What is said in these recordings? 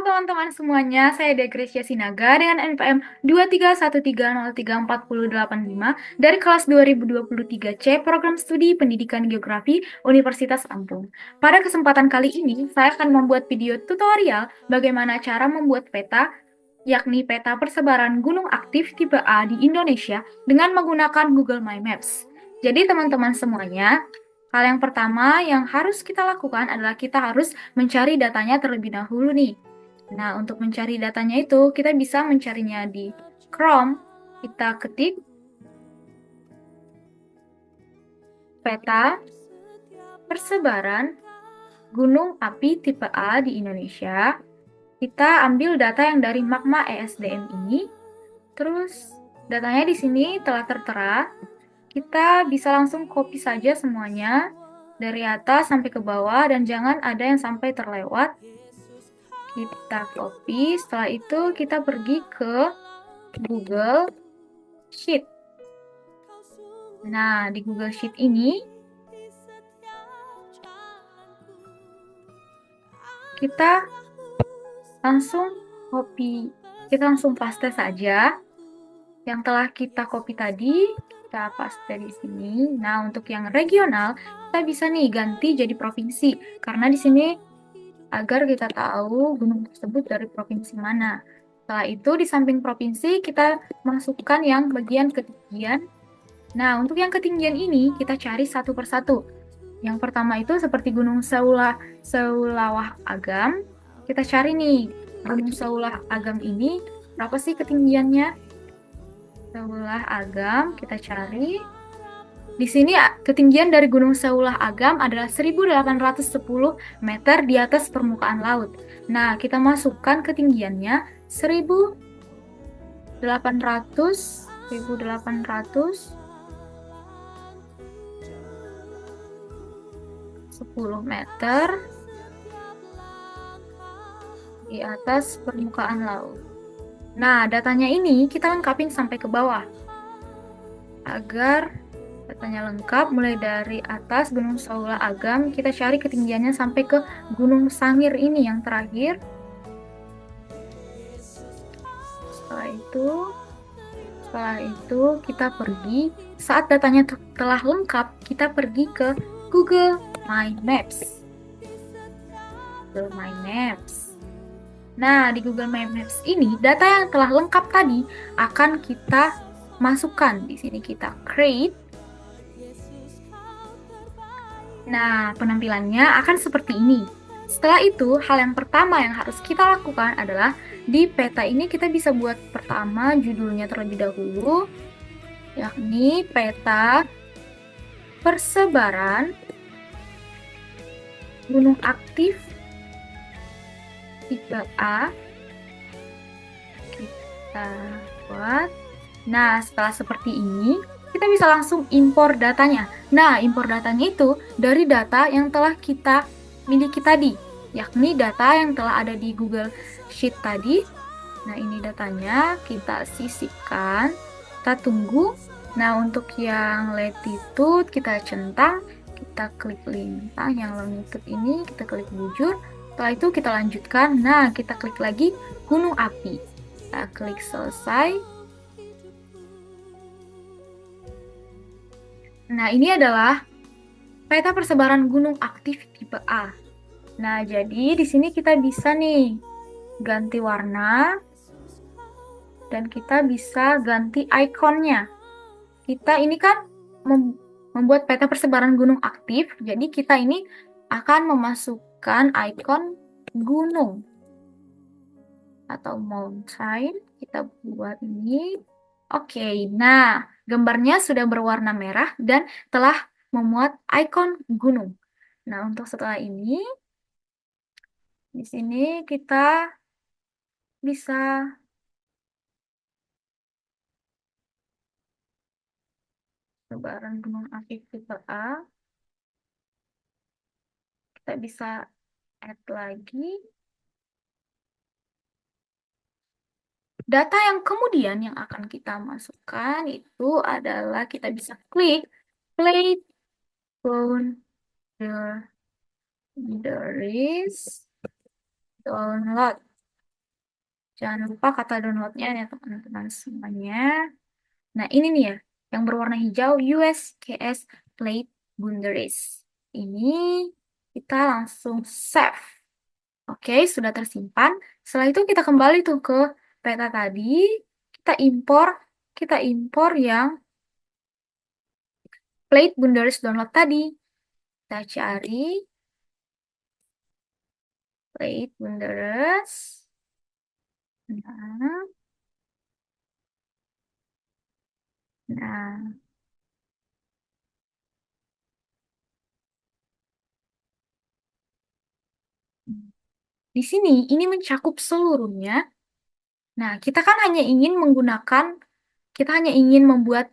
teman-teman semuanya, saya Degresia Sinaga dengan NPM 231303485 dari kelas 2023C Program Studi Pendidikan Geografi Universitas Lampung. Pada kesempatan kali ini, saya akan membuat video tutorial bagaimana cara membuat peta, yakni peta persebaran gunung aktif tipe A di Indonesia dengan menggunakan Google My Maps. Jadi teman-teman semuanya, hal yang pertama yang harus kita lakukan adalah kita harus mencari datanya terlebih dahulu nih. Nah, untuk mencari datanya itu, kita bisa mencarinya di Chrome. Kita ketik peta persebaran gunung api tipe A di Indonesia. Kita ambil data yang dari Magma ESDM ini. Terus, datanya di sini telah tertera. Kita bisa langsung copy saja semuanya dari atas sampai ke bawah dan jangan ada yang sampai terlewat. Kita copy, setelah itu kita pergi ke Google Sheet. Nah, di Google Sheet ini kita langsung paste saja yang telah kita copy tadi, kita paste di sini. Nah, untuk yang regional, kita bisa nih ganti jadi provinsi karena di sini agar kita tahu gunung tersebut dari provinsi mana. Setelah itu di samping provinsi kita masukkan yang bagian ketinggian. Nah, untuk yang ketinggian ini kita cari satu persatu. Yang pertama itu seperti Gunung Seulawah Agam. Kita cari nih, Gunung Seulawah Agam ini berapa sih ketinggiannya? Seulawah Agam, kita cari. Di sini ketinggian dari Gunung Seulawah Agam adalah 1810 meter di atas permukaan laut. Nah, kita masukkan ketinggiannya 1800 10 meter di atas permukaan laut. Nah, datanya ini kita lengkapin sampai ke bawah. Agar datanya lengkap, mulai dari atas Gunung Seulawah Agam, kita cari ketinggiannya sampai ke Gunung Sangir ini yang terakhir. Setelah itu kita pergi, saat datanya telah lengkap, kita pergi ke Google My Maps. Google My Maps. Nah, di Google My Maps ini, data yang telah lengkap tadi akan kita masukkan. Di sini kita create. Nah, penampilannya akan seperti ini. Setelah itu, hal yang pertama yang harus kita lakukan adalah di peta ini kita bisa buat pertama judulnya terlebih dahulu, yakni peta persebaran gunung aktif tipe A. Kita buat. Nah, setelah seperti ini, kita bisa langsung impor datanya. Nah, impor datanya itu dari data yang telah kita miliki tadi, yakni data yang telah ada di Google Sheet tadi. Nah, ini datanya, kita sisipkan, kita tunggu. Nah, untuk yang latitude, kita centang, kita klik lintang. Yang longitude ini, kita klik bujur. Setelah itu, kita lanjutkan. Nah, kita klik lagi gunung api. Kita klik selesai. Nah, ini adalah peta persebaran gunung aktif tipe A. Nah, jadi di sini kita bisa nih ganti warna dan kita bisa ganti ikonnya. Kita ini kan membuat peta persebaran gunung aktif, jadi kita ini akan memasukkan ikon gunung atau mountain. Kita buat ini. Oke, nah gambarnya sudah berwarna merah dan telah memuat ikon gunung. Nah, untuk setelah ini, di sini kita bisa sebaran gunung aktif tipe A. Kita bisa add lagi. Data yang kemudian yang akan kita masukkan itu adalah kita bisa klik play boundaries download. Jangan lupa kata downloadnya ya teman-teman semuanya. Nah, ini nih ya, yang berwarna hijau USKS Plate Boundaries. Ini kita langsung save. Oke, sudah tersimpan. Setelah itu kita kembali tuh ke peta tadi. Kita impor, kita impor yang Plate Boundaries download tadi. Kita cari Plate Boundaries. Nah, nah. Di sini ini mencakup seluruhnya. Nah, kita hanya ingin membuat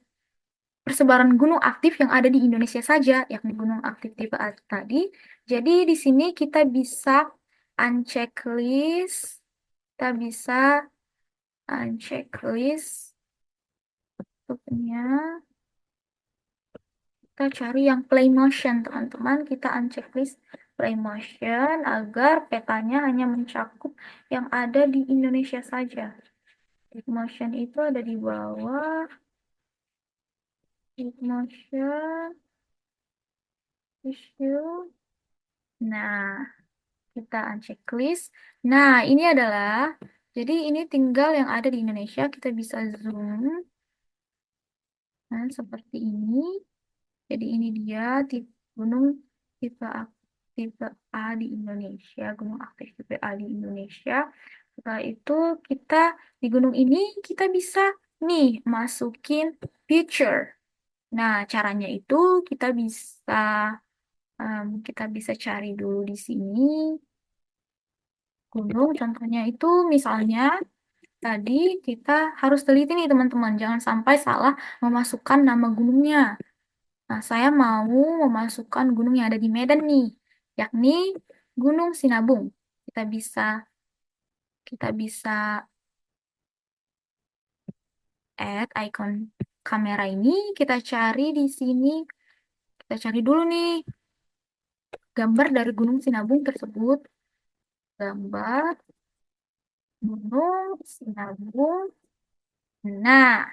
persebaran gunung aktif yang ada di Indonesia saja, yakni gunung aktif tipe A tadi. Jadi di sini kita bisa uncheck list, kita bisa uncheck list, tentunya kita cari yang play motion, teman-teman. Kita uncheck list play motion agar petanya hanya mencakup yang ada di Indonesia saja. Play motion itu ada di bawah. Play motion issue. Nah, kita uncheck list. Nah, ini adalah, jadi ini tinggal yang ada di Indonesia. Kita bisa zoom. Nah, seperti ini. Jadi ini dia gunung tipe A, tipe A di Indonesia, gunung aktif tipe A di Indonesia. Setelah itu kita di gunung ini kita bisa nih masukin picture. Nah, caranya itu kita bisa cari dulu di sini gunung. Contohnya itu misalnya tadi kita harus teliti nih teman-teman, jangan sampai salah memasukkan nama gunungnya. Nah, saya mau memasukkan gunung yang ada di Medan nih, yakni Gunung Sinabung. Kita bisa kita bisa add icon kamera ini, kita cari di sini, kita cari dulu nih gambar dari Gunung Sinabung tersebut. Gambar Gunung Sinabung. Nah,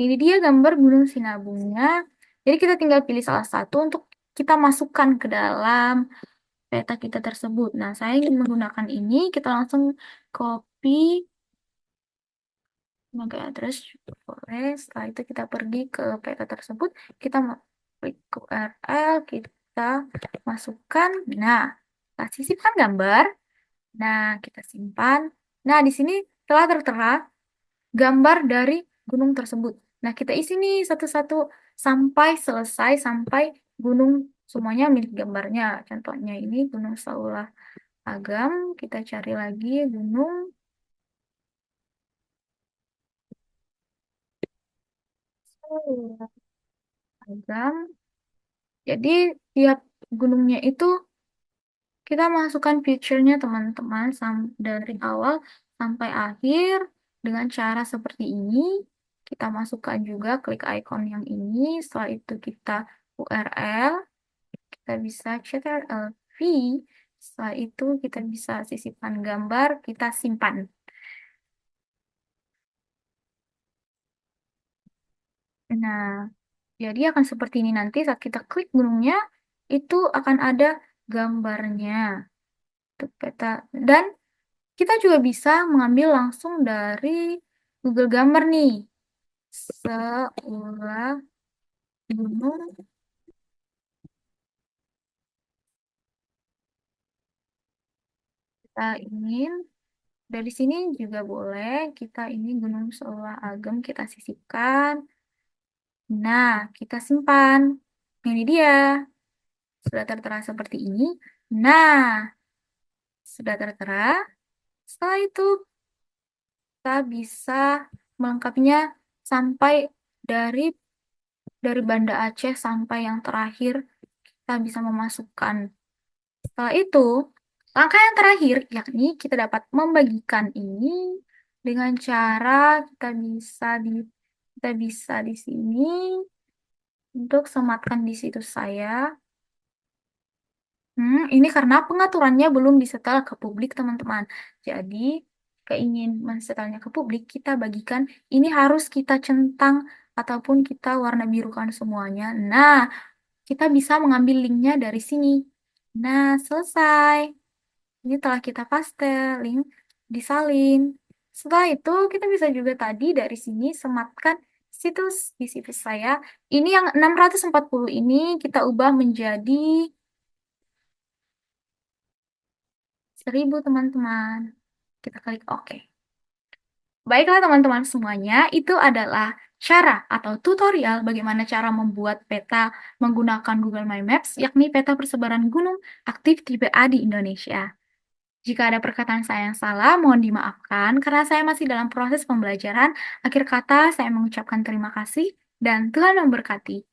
ini dia gambar Gunung Sinabungnya. Jadi kita tinggal pilih salah satu untuk kita masukkan ke dalam peta kita tersebut. Nah, saya ingin menggunakan ini. Kita langsung copy maka address boleh. Setelah itu kita pergi ke peta tersebut. Kita klik ke URL, kita masukkan. Nah, kita sisipkan gambar. Nah, kita simpan. Nah, di sini telah tertera gambar dari gunung tersebut. Nah, kita isi nih satu-satu sampai selesai, sampai gunung semuanya milik gambarnya. Contohnya ini Gunung Saulah Agam. Kita cari lagi Gunung Saulah Agam. Jadi, tiap gunungnya itu kita masukkan picture-nya teman-teman dari awal sampai akhir dengan cara seperti ini. Kita masukkan juga klik icon yang ini. Setelah itu kita URL, kita bisa CTRL-V. Setelah itu kita bisa sisipkan gambar, kita simpan. Nah, jadi akan seperti ini nanti saat kita klik gunungnya, itu akan ada gambarnya. Tuh, peta. Dan kita juga bisa mengambil langsung dari Google Gambar nih. Seulah gunung kita ingin. Dari sini juga boleh. Kita ini Gunung Seulah Agam kita sisipkan. Nah, kita simpan. Ini dia. Sudah tertera seperti ini. Nah, sudah tertera. Setelah itu kita bisa melengkapinya sampai dari Banda Aceh sampai yang terakhir kita bisa memasukkan. Setelah itu, langkah yang terakhir yakni kita dapat membagikan ini dengan cara kita bisa di sini untuk sematkan di situs saya. Ini karena pengaturannya belum disetel ke publik, teman-teman. Jadi, jika keingin mensetelnya ke publik, kita bagikan, ini harus kita centang ataupun kita warna birukan semuanya. Nah, kita bisa mengambil linknya dari sini. Nah, selesai. Ini telah kita paste, link disalin. Setelah itu, kita bisa juga tadi dari sini sematkan situs di situs saya. Ini yang 640 ini kita ubah menjadi 1000 teman-teman. Kita klik OK. Baiklah teman-teman semuanya, itu adalah cara atau tutorial bagaimana cara membuat peta menggunakan Google My Maps, yakni peta persebaran gunung aktif tipe A di Indonesia. Jika ada perkataan saya yang salah, mohon dimaafkan karena saya masih dalam proses pembelajaran. Akhir kata, saya mengucapkan terima kasih dan Tuhan memberkati.